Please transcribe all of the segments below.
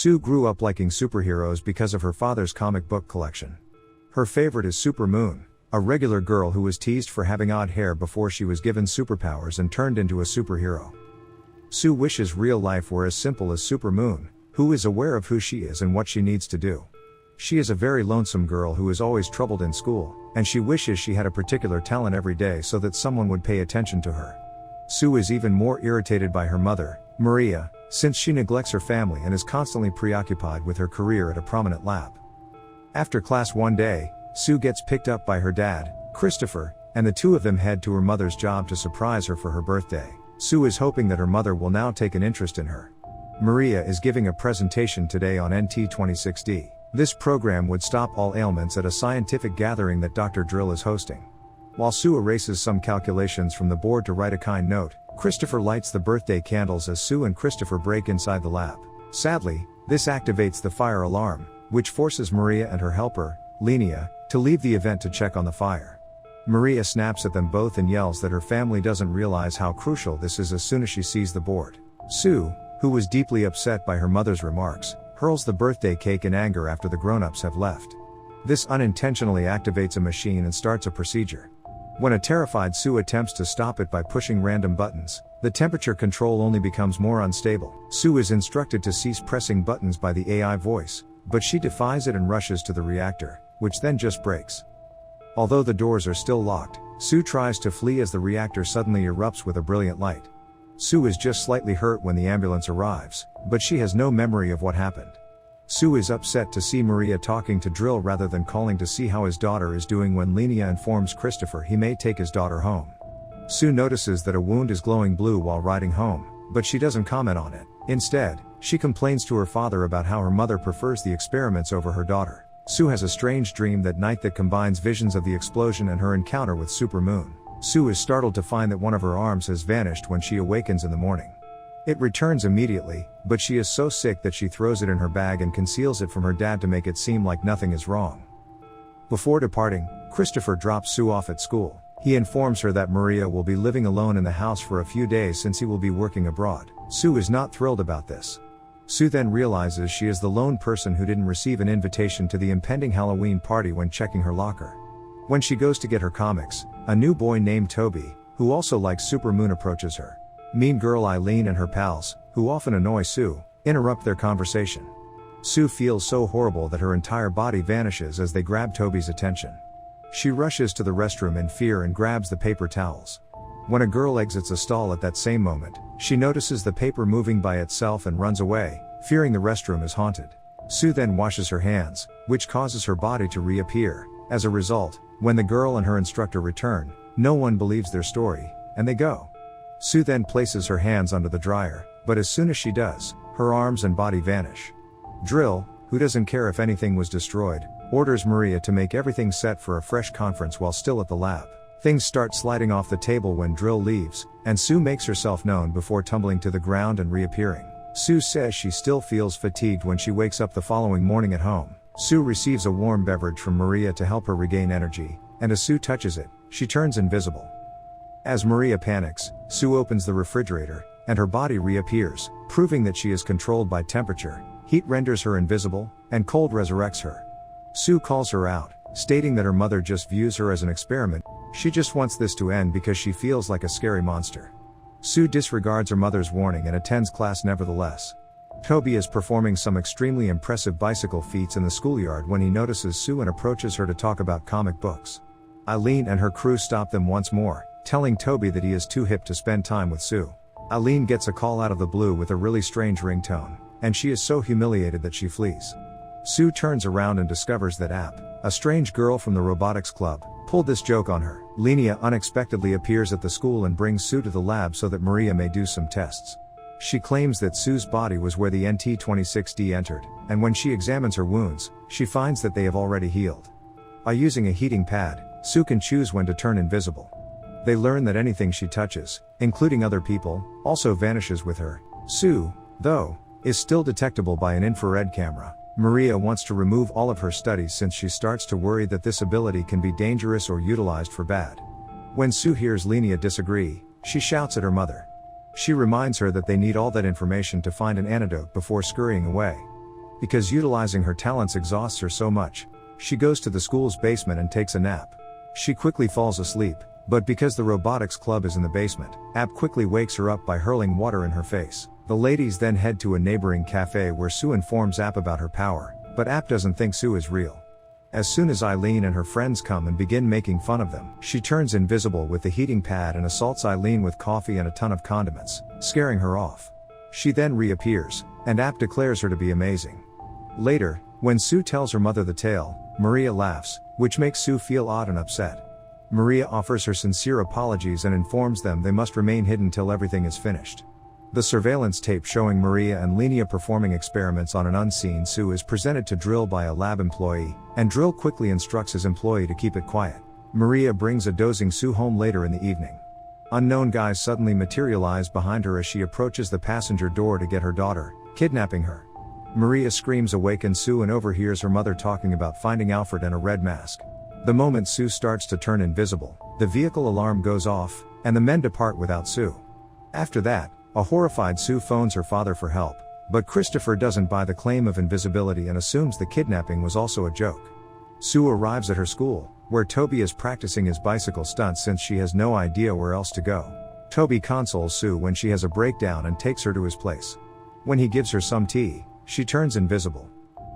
Sue grew up liking superheroes because of her father's comic book collection. Her favorite is Super Moon, a regular girl who was teased for having odd hair before she was given superpowers and turned into a superhero. Sue wishes real life were as simple as Super Moon, who is aware of who she is and what she needs to do. She is a very lonesome girl who is always troubled in school, and she wishes she had a particular talent every day so that someone would pay attention to her. Sue is even more irritated by her mother, Maria, since she neglects her family and is constantly preoccupied with her career at a prominent lab. After class one day, Sue gets picked up by her dad, Christopher, and the two of them head to her mother's job to surprise her for her birthday. Sue is hoping that her mother will now take an interest in her. Maria is giving a presentation today on NT26D. This program would stop all ailments at a scientific gathering that Dr. Drill is hosting. While Sue erases some calculations from the board to write a kind note, Christopher lights the birthday candles as Sue and Christopher break inside the lab. Sadly, this activates the fire alarm, which forces Maria and her helper, Mania, to leave the event to check on the fire. Maria snaps at them both and yells that her family doesn't realize how crucial this is as soon as she sees the board. Sue, who was deeply upset by her mother's remarks, hurls the birthday cake in anger after the grown-ups have left. This unintentionally activates a machine and starts a procedure. When a terrified Sue attempts to stop it by pushing random buttons, the temperature control only becomes more unstable. Sue is instructed to cease pressing buttons by the AI voice, but she defies it and rushes to the reactor, which then just breaks. Although the doors are still locked, Sue tries to flee as the reactor suddenly erupts with a brilliant light. Sue is just slightly hurt when the ambulance arrives, but she has no memory of what happened. Sue is upset to see Maria talking to Drill rather than calling to see how his daughter is doing when Mania informs Christopher he may take his daughter home. Sue notices that a wound is glowing blue while riding home, but she doesn't comment on it. Instead, she complains to her father about how her mother prefers the experiments over her daughter. Sue has a strange dream that night that combines visions of the explosion and her encounter with Super Moon. Sue is startled to find that one of her arms has vanished when she awakens in the morning. It returns immediately, but she is so sick that she throws it in her bag and conceals it from her dad to make it seem like nothing is wrong. Before departing, Christopher drops Sue off at school. He informs her that Maria will be living alone in the house for a few days since he will be working abroad. Sue is not thrilled about this. Sue then realizes she is the lone person who didn't receive an invitation to the impending Halloween party when checking her locker. When she goes to get her comics, a new boy named Toby, who also likes Super Moon, approaches her. Mean girl Eileen and her pals, who often annoy Sue, interrupt their conversation. Sue feels so horrible that her entire body vanishes as they grab Toby's attention. She rushes to the restroom in fear and grabs the paper towels. When a girl exits a stall at that same moment, she notices the paper moving by itself and runs away, fearing the restroom is haunted. Sue then washes her hands, which causes her body to reappear. As a result, when the girl and her instructor return, no one believes their story, and they go. Sue then places her hands under the dryer, but as soon as she does, her arms and body vanish. Drill, who doesn't care if anything was destroyed, orders Maria to make everything set for a fresh conference while still at the lab. Things start sliding off the table when Drill leaves, and Sue makes herself known before tumbling to the ground and reappearing. Sue says she still feels fatigued when she wakes up the following morning at home. Sue receives a warm beverage from Maria to help her regain energy, and as Sue touches it, she turns invisible. As Maria panics, Sue opens the refrigerator, and her body reappears, proving that she is controlled by temperature. Heat renders her invisible, and cold resurrects her. Sue calls her out, stating that her mother just views her as an experiment. She just wants this to end because she feels like a scary monster. Sue disregards her mother's warning and attends class nevertheless. Toby is performing some extremely impressive bicycle feats in the schoolyard when he notices Sue and approaches her to talk about comic books. Eileen and her crew stop them once more, telling Toby that he is too hip to spend time with Sue. Eileen gets a call out of the blue with a really strange ringtone, and she is so humiliated that she flees. Sue turns around and discovers that App, a strange girl from the robotics club, pulled this joke on her. Mania unexpectedly appears at the school and brings Sue to the lab so that Maria may do some tests. She claims that Sue's body was where the NT26D entered, and when she examines her wounds, she finds that they have already healed. By using a heating pad, Sue can choose when to turn invisible. They learn that anything she touches, including other people, also vanishes with her. Sue, though, is still detectable by an infrared camera. Maria wants to remove all of her studies since she starts to worry that this ability can be dangerous or utilized for bad. When Sue hears Mania disagree, she shouts at her mother. She reminds her that they need all that information to find an antidote before scurrying away. Because utilizing her talents exhausts her so much, she goes to the school's basement and takes a nap. She quickly falls asleep, but because the robotics club is in the basement, App quickly wakes her up by hurling water in her face. The ladies then head to a neighboring cafe where Sue informs App about her power, but App doesn't think Sue is real. As soon as Eileen and her friends come and begin making fun of them, she turns invisible with the heating pad and assaults Eileen with coffee and a ton of condiments, scaring her off. She then reappears, and App declares her to be amazing. Later, when Sue tells her mother the tale, Maria laughs, which makes Sue feel odd and upset. Maria offers her sincere apologies and informs them they must remain hidden till everything is finished. The surveillance tape showing Maria and Lenia performing experiments on an unseen Sue is presented to Drill by a lab employee, and Drill quickly instructs his employee to keep it quiet. Maria brings a dozing Sue home later in the evening. Unknown guys suddenly materialize behind her as she approaches the passenger door to get her daughter, kidnapping her. Maria screams awaken Sue and overhears her mother talking about finding Alfred and a red mask. The moment Sue starts to turn invisible, the vehicle alarm goes off, and the men depart without Sue. After that, a horrified Sue phones her father for help, but Christopher doesn't buy the claim of invisibility and assumes the kidnapping was also a joke. Sue arrives at her school, where Toby is practicing his bicycle stunts since she has no idea where else to go. Toby consoles Sue when she has a breakdown and takes her to his place. When he gives her some tea, she turns invisible.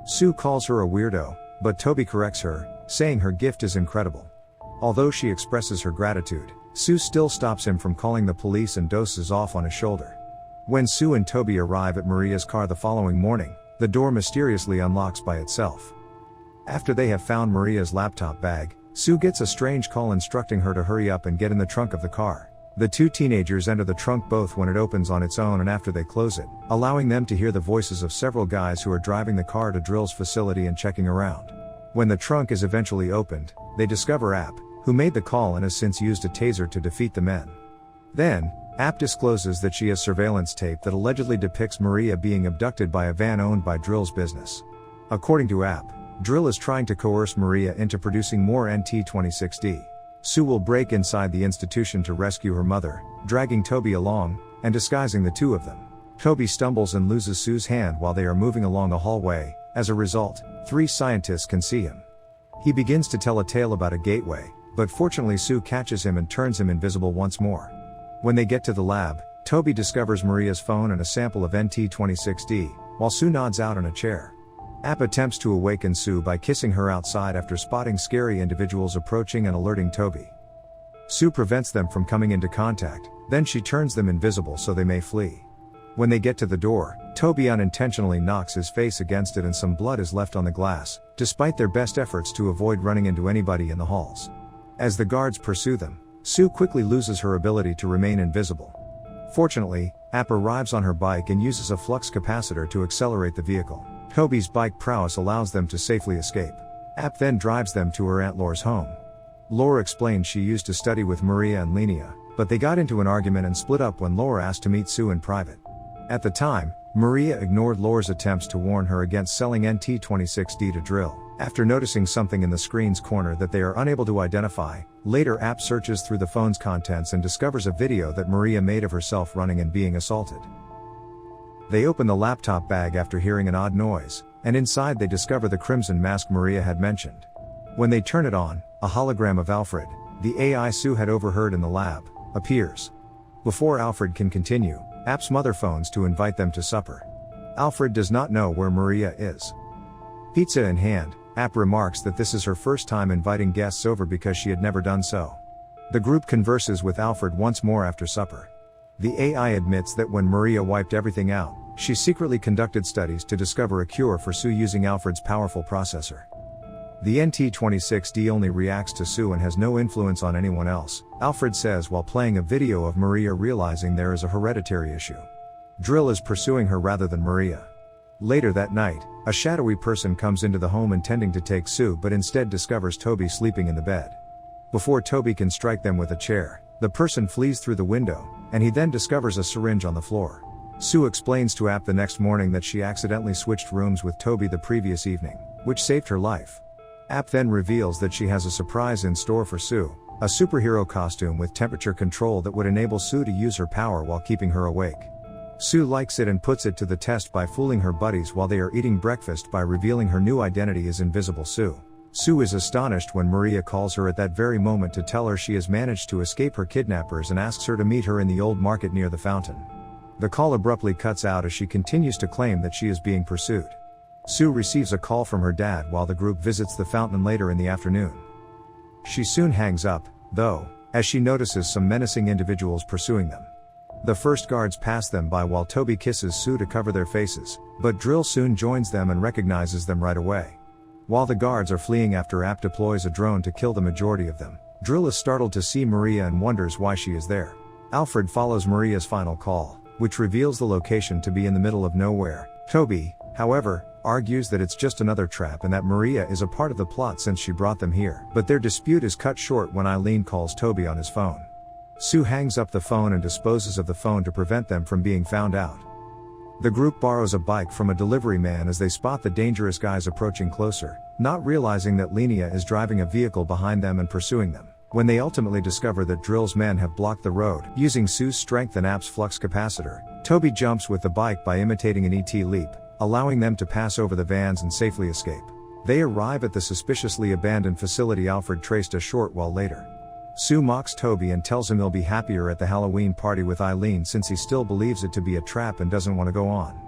Sue calls her a weirdo, but Toby corrects her, saying her gift is incredible. Although she expresses her gratitude, Sue still stops him from calling the police and doses off on his shoulder. When Sue and Toby arrive at Maria's car the following morning, the door mysteriously unlocks by itself. After they have found Maria's laptop bag, Sue gets a strange call instructing her to hurry up and get in the trunk of the car. The two teenagers enter the trunk both when it opens on its own and after they close it, allowing them to hear the voices of several guys who are driving the car to Drill's facility and checking around. When the trunk is eventually opened, they discover App, who made the call and has since used a taser to defeat the men. Then, App discloses that she has surveillance tape that allegedly depicts Maria being abducted by a van owned by Drill's business. According to App, Drill is trying to coerce Maria into producing more NT-26D. Sue will break inside the institution to rescue her mother, dragging Toby along, and disguising the two of them. Toby stumbles and loses Sue's hand while they are moving along a hallway. As a result, 3 scientists can see him. He begins to tell a tale about a gateway, but fortunately Sue catches him and turns him invisible once more. When they get to the lab, Toby discovers Maria's phone and a sample of NT-26D, while Sue nods out in a chair. App attempts to awaken Sue by kissing her outside after spotting scary individuals approaching and alerting Toby. Sue prevents them from coming into contact, then she turns them invisible so they may flee. When they get to the door, Toby unintentionally knocks his face against it and some blood is left on the glass, despite their best efforts to avoid running into anybody in the halls. As the guards pursue them, Sue quickly loses her ability to remain invisible. Fortunately, App arrives on her bike and uses a flux capacitor to accelerate the vehicle. Toby's bike prowess allows them to safely escape. App then drives them to her Aunt Laura's home. Laura explains she used to study with Maria and Lenia, but they got into an argument and split up when Laura asked to meet Sue in private. At the time, Maria ignored Laura's attempts to warn her against selling NT-26D to Drill. After noticing something in the screen's corner that they are unable to identify, later App searches through the phone's contents and discovers a video that Maria made of herself running and being assaulted. They open the laptop bag after hearing an odd noise, and inside they discover the crimson mask Maria had mentioned. When they turn it on, a hologram of Alfred, the AI Sue had overheard in the lab, appears. Before Alfred can continue, App's mother phones to invite them to supper. Alfred does not know where Maria is. Pizza in hand, App remarks that this is her first time inviting guests over because she had never done so. The group converses with Alfred once more after supper. The AI admits that when Maria wiped everything out, she secretly conducted studies to discover a cure for Sue using Alfred's powerful processor. The NT-26D only reacts to Sue and has no influence on anyone else, Alfred says while playing a video of Maria realizing there is a hereditary issue. Drill is pursuing her rather than Maria. Later that night, a shadowy person comes into the home intending to take Sue but instead discovers Toby sleeping in the bed. Before Toby can strike them with a chair, the person flees through the window, and he then discovers a syringe on the floor. Sue explains to App the next morning that she accidentally switched rooms with Toby the previous evening, which saved her life. App then reveals that she has a surprise in store for Sue, a superhero costume with temperature control that would enable Sue to use her power while keeping her awake. Sue likes it and puts it to the test by fooling her buddies while they are eating breakfast by revealing her new identity as Invisible Sue. Sue is astonished when Maria calls her at that very moment to tell her she has managed to escape her kidnappers and asks her to meet her in the old market near the fountain. The call abruptly cuts out as she continues to claim that she is being pursued. Sue receives a call from her dad while the group visits the fountain later in the afternoon. She soon hangs up, though, as she notices some menacing individuals pursuing them. The first guards pass them by while Toby kisses Sue to cover their faces, but Drill soon joins them and recognizes them right away. While the guards are fleeing after App deploys a drone to kill the majority of them, Drill is startled to see Maria and wonders why she is there. Alfred follows Maria's final call, which reveals the location to be in the middle of nowhere. Toby, however, argues that it's just another trap and that Maria is a part of the plot since she brought them here. But their dispute is cut short when Eileen calls Toby on his phone. Sue hangs up the phone and disposes of the phone to prevent them from being found out. The group borrows a bike from a delivery man as they spot the dangerous guys approaching closer, not realizing that Mania is driving a vehicle behind them and pursuing them. When they ultimately discover that Drill's men have blocked the road, using Sue's strength and App's flux capacitor, Toby jumps with the bike by imitating an ET leap, allowing them to pass over the vans and safely escape. They arrive at the suspiciously abandoned facility Alfred traced a short while later. Sue mocks Toby and tells him he'll be happier at the Halloween party with Eileen since he still believes it to be a trap and doesn't want to go on.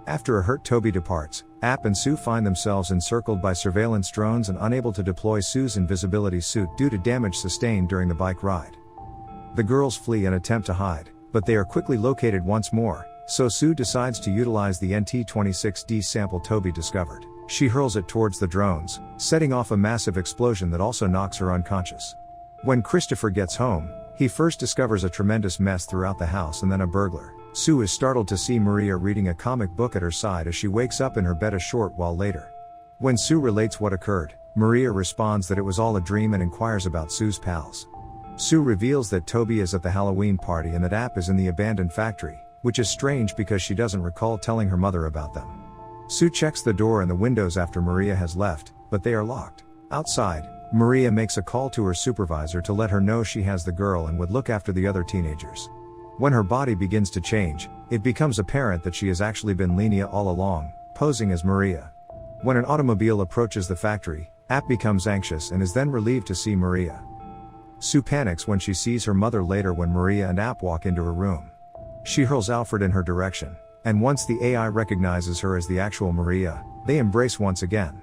After a hurt Toby departs, App and Sue find themselves encircled by surveillance drones and unable to deploy Sue's invisibility suit due to damage sustained during the bike ride. The girls flee and attempt to hide, but they are quickly located once more, so Sue decides to utilize the NT-26D sample Toby discovered. She hurls it towards the drones, setting off a massive explosion that also knocks her unconscious. When Christopher gets home, he first discovers a tremendous mess throughout the house and then a burglar. Sue is startled to see Maria reading a comic book at her side as she wakes up in her bed a short while later. When Sue relates what occurred, Maria responds that it was all a dream and inquires about Sue's pals. Sue reveals that Toby is at the Halloween party and that App is in the abandoned factory, which is strange because she doesn't recall telling her mother about them. Sue checks the door and the windows after Maria has left, but they are locked. Outside, Maria makes a call to her supervisor to let her know she has the girl and would look after the other teenagers. When her body begins to change, it becomes apparent that she has actually been Mania all along, posing as Maria. When an automobile approaches the factory, App becomes anxious and is then relieved to see Maria. Sue panics when she sees her mother later when Maria and App walk into her room. She hurls Alfred in her direction, and once the AI recognizes her as the actual Maria, they embrace once again.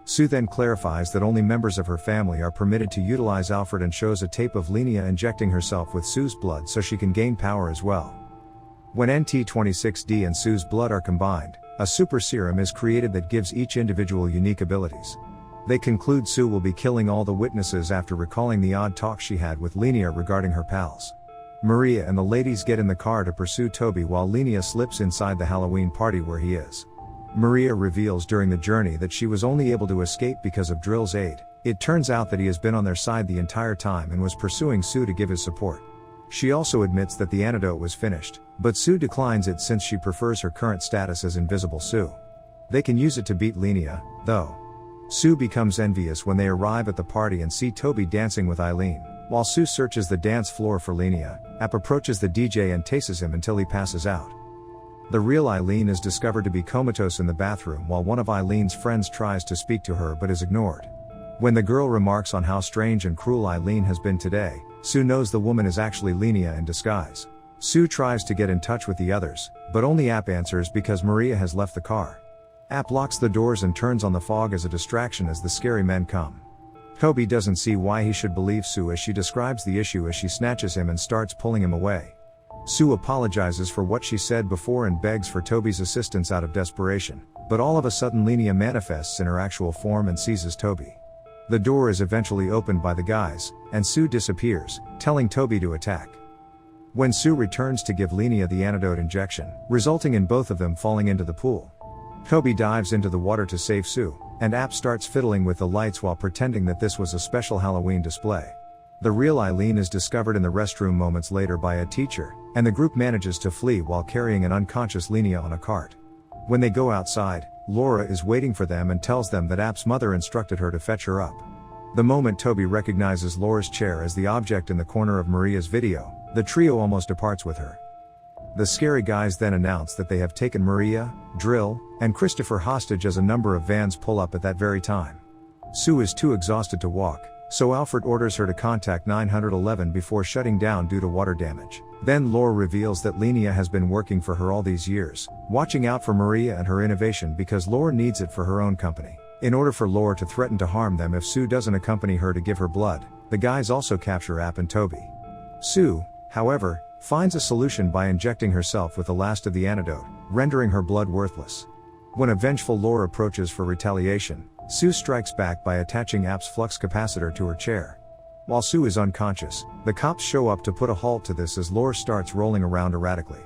Sue then clarifies that only members of her family are permitted to utilize Alfred and shows a tape of Lenia injecting herself with Sue's blood so she can gain power as well. When NT-26D and Sue's blood are combined, a super serum is created that gives each individual unique abilities. They conclude Sue will be killing all the witnesses after recalling the odd talk she had with Lenia regarding her pals. Maria and the ladies get in the car to pursue Toby while Lenia slips inside the Halloween party where he is. Maria reveals during the journey that she was only able to escape because of Drill's aid. It turns out that he has been on their side the entire time and was pursuing Sue to give his support. She also admits that the antidote was finished, but Sue declines it since she prefers her current status as Invisible Sue. They can use it to beat Lenia, though. Sue becomes envious when they arrive at the party and see Toby dancing with Eileen. While Sue searches the dance floor for Lenia, App approaches the DJ and tases him until he passes out. The real Eileen is discovered to be comatose in the bathroom while one of Eileen's friends tries to speak to her but is ignored. When the girl remarks on how strange and cruel Eileen has been today, Sue knows the woman is actually Lenia in disguise. Sue tries to get in touch with the others, but only App answers because Maria has left the car. App locks the doors and turns on the fog as a distraction as the scary men come. Toby doesn't see why he should believe Sue as she describes the issue as she snatches him and starts pulling him away. Sue apologizes for what she said before and begs for Toby's assistance out of desperation, but all of a sudden Lenia manifests in her actual form and seizes Toby. The door is eventually opened by the guys, and Sue disappears, telling Toby to attack. When Sue returns to give Lenia the antidote injection, resulting in both of them falling into the pool. Toby dives into the water to save Sue, and App starts fiddling with the lights while pretending that this was a special Halloween display. The real Eileen is discovered in the restroom moments later by a teacher, and the group manages to flee while carrying an unconscious Lenia on a cart. When they go outside, Laura is waiting for them and tells them that App's mother instructed her to fetch her up. The moment Toby recognizes Laura's chair as the object in the corner of Maria's video, the trio almost departs with her. The scary guys then announce that they have taken Maria, Drill, and Christopher hostage as a number of vans pull up at that very time. Sue is too exhausted to walk, so Alfred orders her to contact 911 before shutting down due to water damage. Then Laura reveals that Mania has been working for her all these years, watching out for Maria and her innovation because Laura needs it for her own company. In order for Laura to threaten to harm them if Sue doesn't accompany her to give her blood, the guys also capture App and Toby. Sue, however, finds a solution by injecting herself with the last of the antidote, rendering her blood worthless. When a vengeful Laura approaches for retaliation, Sue strikes back by attaching App's flux capacitor to her chair. While Sue is unconscious, the cops show up to put a halt to this as Laura starts rolling around erratically.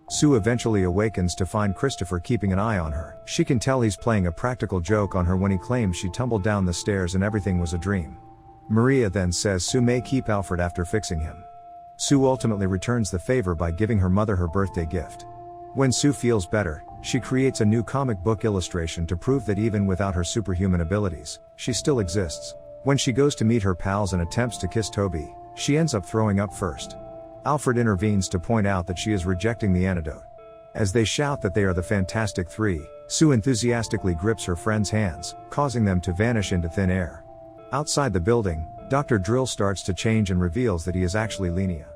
Sue eventually awakens to find Christopher keeping an eye on her. She can tell he's playing a practical joke on her when he claims she tumbled down the stairs and everything was a dream. Maria then says Sue may keep Alfred after fixing him. Sue ultimately returns the favor by giving her mother her birthday gift. When Sue feels better, she creates a new comic book illustration to prove that even without her superhuman abilities, she still exists. When she goes to meet her pals and attempts to kiss Toby, she ends up throwing up first. Alfred intervenes to point out that she is rejecting the antidote. As they shout that they are the Fantastic Three, Sue enthusiastically grips her friends' hands, causing them to vanish into thin air. Outside the building, Dr. Drill starts to change and reveals that he is actually Mania.